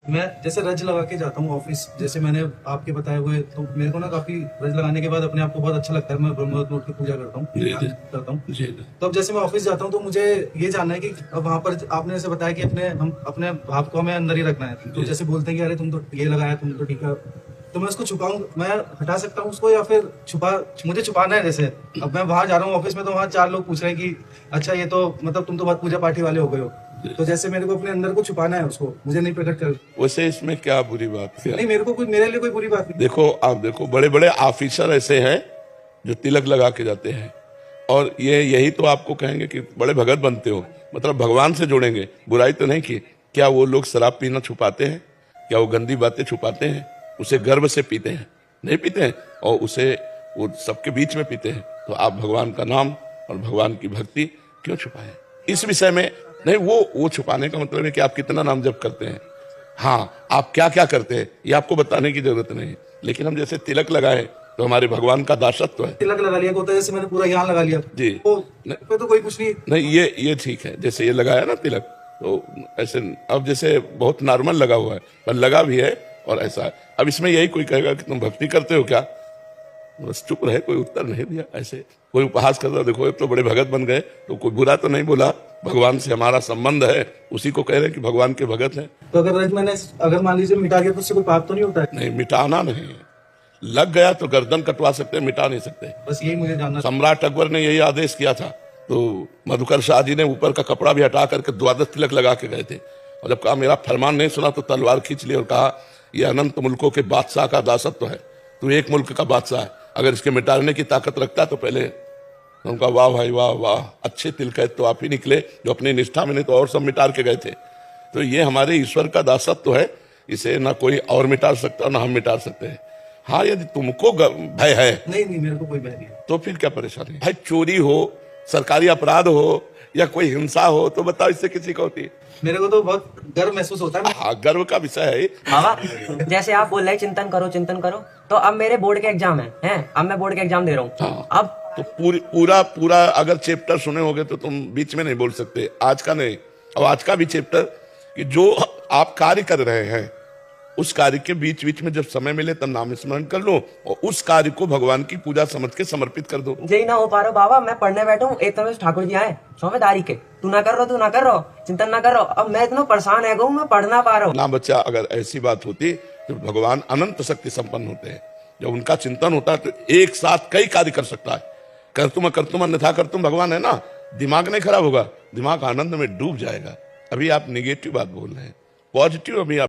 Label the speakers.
Speaker 1: मैं जैसे रज लगा के जाता हूँ ऑफिस, जैसे मैंने आपके बताए हुए, तो मेरे को ना काफी रज लगाने के बाद अपने आप को बहुत अच्छा लगता है। मैं ब्रह्म मुहूर्त में उठ के पूजा करता हूँ, ध्यान करता हूँ। तो अब जैसे मैं ऑफिस जाता हूँ तो मुझे ये जानना है कि अब वहाँ पर आपने जैसे बताया कि अपने भाव को हमें अंदर ही रखना है। तो जैसे बोलते हैं कि अरे तुम तो ये लगाया, तुम तो ठीक है, तो मैं उसको छुपाऊं, मैं हटा सकता हूँ उसको, या फिर मुझे छुपाना है? जैसे अब मैं वहां जा रहा हूँ ऑफिस में, तो वहां चार लोग पूछ रहे हैं कि अच्छा ये तो मतलब तुम तो बहुत पूजा पाठी वाले हो गए हो, तो जैसे मेरे को अपने अंदर को छुपाना है, उसको मुझे नहीं प्रकट कर।
Speaker 2: वैसे इसमें क्या बुरी बात है?
Speaker 1: नहीं, मेरे लिए कोई बुरी बात नहीं।
Speaker 2: देखो, आप देखो, बड़े बड़े ऑफिसर ऐसे हैं जो तिलक लगा के जाते हैं, और ये यही तो आपको कहेंगे कि बड़े भगत बनते हो, मतलब भगवान से जोड़ेंगे। बुराई तो नहीं की। क्या वो लोग शराब पीना छुपाते हैं? क्या वो गंदी बातें छुपाते हैं? उसे गर्व से पीते हैं? नहीं पीते हैं। और उसे वो सबके बीच में पीते हैं। तो आप भगवान का नाम और भगवान की भक्ति क्यों छुपाएं? इस विषय में नहीं, वो छुपाने का मतलब है कि आप कितना नाम जप करते हैं। हाँ, आप क्या क्या करते हैं ये आपको बताने की जरूरत नहीं है। लेकिन हम जैसे तिलक लगाए तो हमारे भगवान का दासत्व है।
Speaker 1: तिलक लगा लिया होता है, जैसे मैंने पूरा यहाँ लगा लिया
Speaker 2: जी।
Speaker 1: तो कोई कुछ नहीं।
Speaker 2: नहीं, ये ठीक है। जैसे ये लगाया ना तिलक, तो ऐसे अब जैसे बहुत नॉर्मल लगा हुआ है, पर लगा भी है और ऐसा है। अब इसमें यही कोई कहेगा कि तुम भक्ति करते हो क्या? बस चुप रहे, कोई उत्तर नहीं दिया। ऐसे कोई उपहास कर रहा, देखो ये तो बड़े भगत बन गए, तो कोई बुरा तो नहीं बोला। भगवान से हमारा संबंध है, उसी को कह रहे हैं कि भगवान के भगत हैं।
Speaker 1: तो अगर मान लीजिए मिटा गया तो उससे कोई पाप तो नहीं होता है?
Speaker 2: नहीं, मिटाना नहीं है। लग गया तो गर्दन कटवा सकते हैं, मिटा नहीं सकते।
Speaker 1: बस यही मुझे जानना।
Speaker 2: सम्राट अकबर ने यही आदेश किया था, तो मधुकर शाह जी ने ऊपर का कपड़ा भी हटा करके द्वादश तिलक लगा के गए थे। और जब कहा मेरा फरमान नहीं सुना, तो तलवार खींच ली और कहा ये अनंत मुल्कों के बादशाह का दासत्व है, तो एक मुल्क का बादशाह है, अगर इसके मिटाने की ताकत रखता तो पहले। उनका वाह भाई वाह वाह, अच्छे तिलक तो आप ही निकले जो अपनी निष्ठा में, नहीं तो और सब मिटार के गए थे। तो ये हमारे ईश्वर का दासत्व है, इसे ना कोई और मिटा सकता ना हम मिटा सकते हैं। हाँ, यदि तुमको भय है,
Speaker 1: नहीं, मेरे को कोई भय नहीं है।
Speaker 2: तो फिर क्या परेशानी है? भाई चोरी हो, सरकारी अपराध हो, या कोई हिंसा हो, तो बताओ इससे किसी को होती है?
Speaker 1: मेरे को तो बहुत गर्व महसूस होता है।
Speaker 2: हाँ, गर्व का विषय है।
Speaker 3: बाबा, जैसे आप बोल रहे हैं चिंतन करो चिंतन करो, तो अब मेरे बोर्ड के एग्जाम है अब मैं बोर्ड के एग्जाम दे रहा हूँ।
Speaker 2: हाँ,
Speaker 3: अब
Speaker 2: तो पूरा अगर चैप्टर सुने होगे तो तुम बीच में नहीं बोल सकते। आज का नहीं, अब आज का भी चैप्टर, कि जो आप कार्य कर रहे हैं उस कार्य के बीच बीच में जब समय मिले तब नाम स्मरण कर लो, और उस कार्य को भगवान की पूजा समझ के समर्पित कर दो।
Speaker 3: यही ना हो पा रहा बाबा, मैं पढ़ने बैठा हूँ, एक तरह से ठाकुर जी आए 100वें तारीख के, तू ना कर रहो चिंतन ना कर रहो। अब मैं इतना परेशान है गो, मैं पढ़ ना पा रहा हूँ
Speaker 2: ना बच्चा, अगर ऐसी बात होती तो भगवान अनंत शक्ति संपन्न होते हैं। जब उनका चिंतन होता है तो एक साथ कई कार्य कर सकता है। कर तुम अन्यथा कर तुम भगवान है ना। दिमाग नहीं खराब होगा, दिमाग आनंद में डूब जाएगा। अभी आप निगेटिव बात बोल रहे हैं, पॉजिटिव अभी आप